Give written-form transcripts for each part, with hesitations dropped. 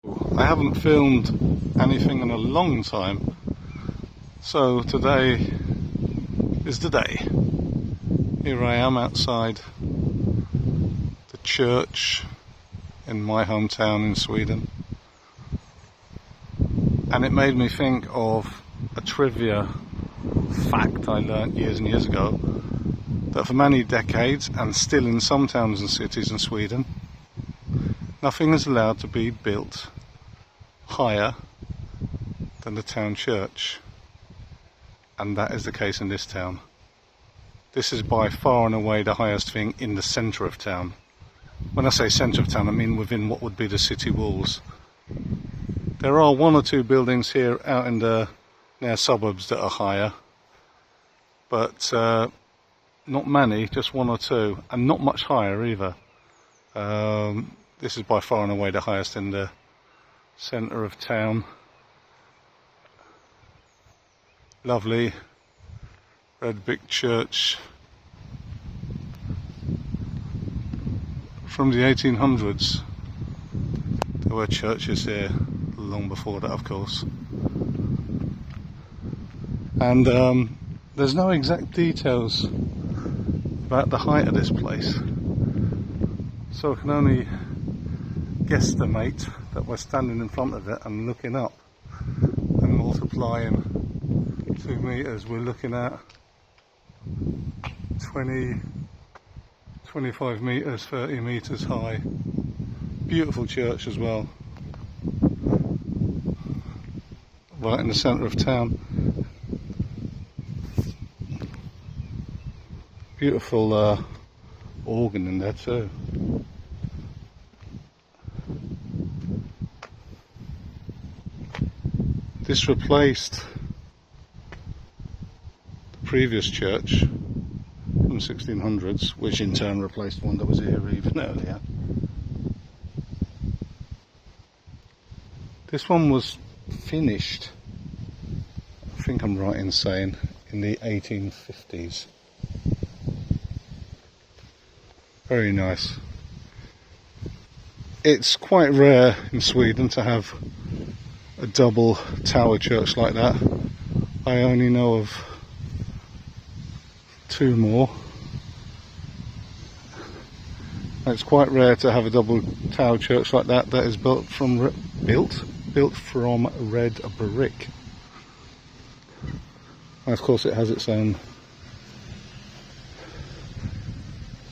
I haven't filmed anything in a long time, so today is the day. Here I am outside the church in my hometown in Sweden, and it made me think of a trivia fact I learnt years and years ago, that for many decades, and still in some towns and cities in Sweden, nothing is allowed to be built higher than the town church, and that is the case in this town. This is by far and away the highest thing in the centre of town. When I say centre of town, I mean within what would be the city walls. There are one or two buildings here out in the near suburbs that are higher, but not many, just one or two, and not much higher either. This is by far and away the highest in the centre of town. Lovely red brick church from the 1800s. There were churches here long before that, of course. And there's no exact details about the height of this place, so I can only guesstimate that we're standing in front of it and looking up, and multiplying 2 meters, we're looking at 20, 25 meters, 30 meters high. Beautiful church as well, right in the centre of town. Beautiful organ in there too. This replaced the previous church from the 1600s, which in turn replaced one that was here even earlier. This one was finished, I think I'm right in saying, in the 1850s. Very nice. It's quite rare in Sweden to have a double tower church like that. I only know of 2 more. It's quite rare to have a double tower church like that is built from red brick. And of course it has its own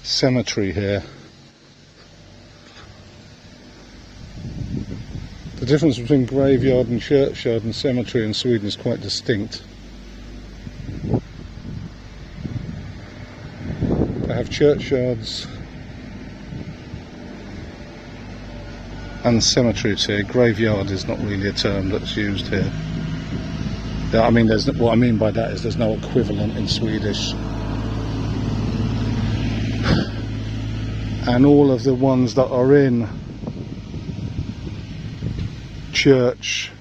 cemetery here. The difference between graveyard and churchyard and cemetery in Sweden is quite distinct. They have churchyards and cemeteries here. Graveyard is not really a term that's used here. I mean, what I mean by that is there's no equivalent in Swedish. And all of the ones that are in church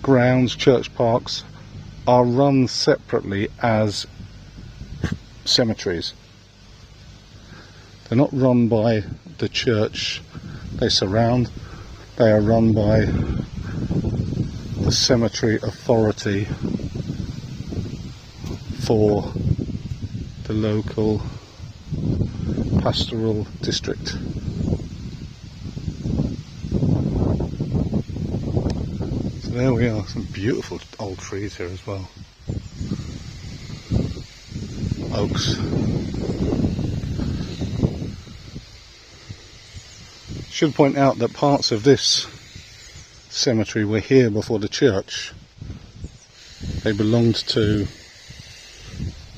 grounds, church parks, are run separately as cemeteries. They're not run by the church they surround, they are run by the cemetery authority for the local pastoral district. So there we are, some beautiful old trees here as well. Oaks. Should point out that parts of this cemetery were here before the church. They belonged to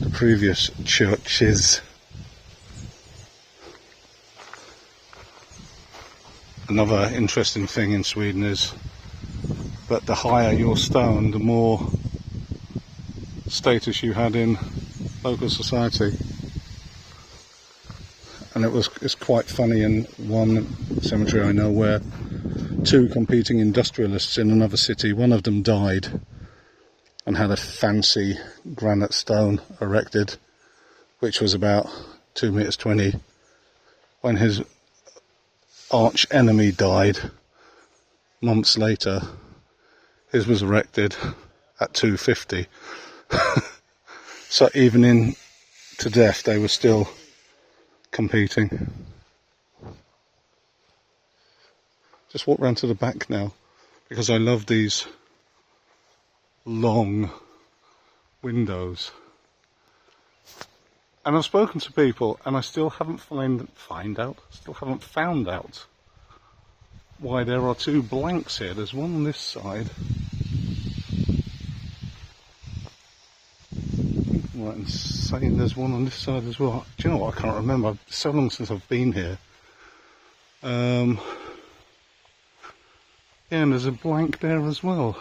the previous churches. Another interesting thing in Sweden is that the higher your stone, the more status you had in local society. And it's quite funny in one cemetery I know where 2 competing industrialists in another city, one of them died and had a fancy granite stone erected, which was about 2 meters 20. When his arch enemy died, months later, his was erected at 250. So even in to death, they were still competing. Just walk round to the back now, because I love these long windows. And I've spoken to people, and I still haven't found out why there are two blanks here. There's one on this side. Right, and saying there's one on this side as well. Do you know what? I can't remember. It's so long since I've been here. Yeah, and there's a blank there as well.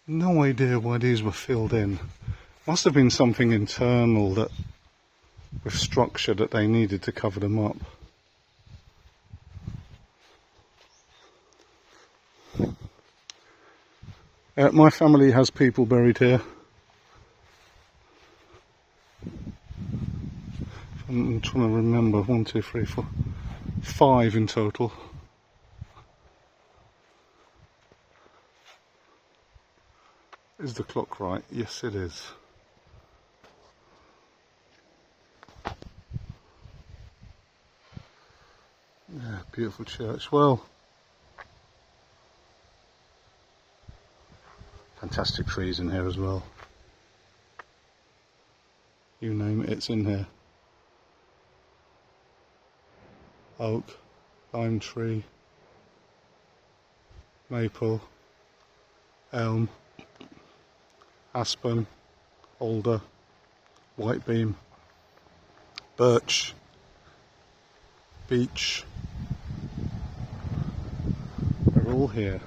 No idea why these were filled in. Must have been something internal that, with structure, that they needed to cover them up. My family has people buried here. I'm trying to remember, 1, 2, 3, 4, 5 in total. Is the clock right? Yes, it is. Yeah, beautiful church. Well, fantastic trees in here as well. You name it, it's in here. Oak, lime tree, maple, elm, aspen, alder, white beam, birch, beech. They're all here.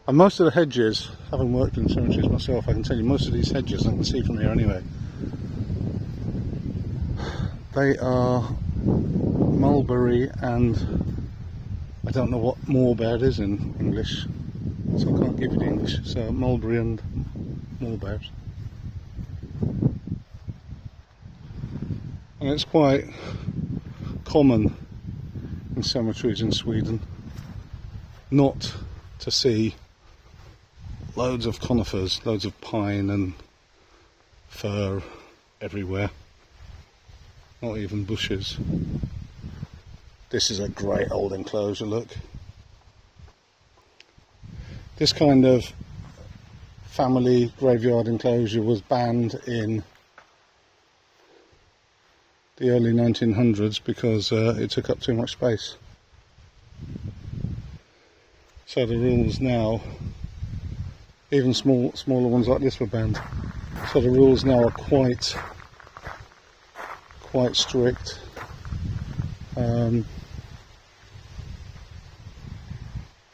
And most of the hedges, having worked in cemeteries myself, I can tell you most of these hedges, I can see from here anyway, they are mulberry and I don't know what moorbeard is in English, so I can't give you the English. So mulberry and moorbeard. And it's quite common in cemeteries in Sweden not to see loads of conifers, loads of pine and fir everywhere. Not even bushes. This is a great old enclosure, look. This kind of family graveyard enclosure was banned in the early 1900s because it took up too much space. So the rules now, even smaller ones like this were banned. So the rules now are quite strict.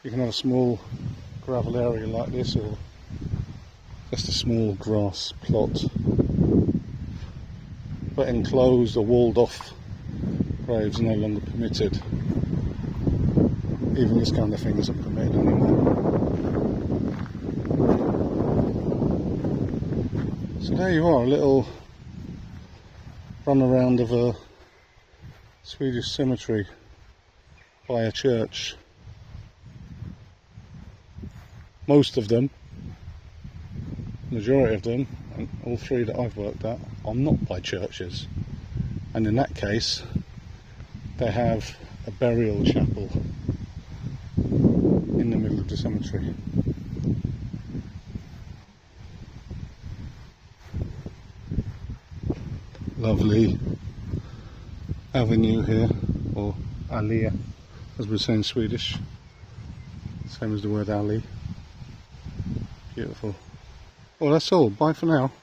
You can have a small gravel area like this, or just a small grass plot. But enclosed or walled off graves are no longer permitted. Even this kind of thing isn't permitted anymore. So there you are, a little run around of a Swedish cemetery by a church. Most of them, majority of them, and all three that I've worked at, are not by churches, and in that case they have a burial chapel in the middle of the cemetery. Lovely avenue here, or alley as we say in Swedish, same as the word alley. Beautiful. Well, that's all. Bye for now.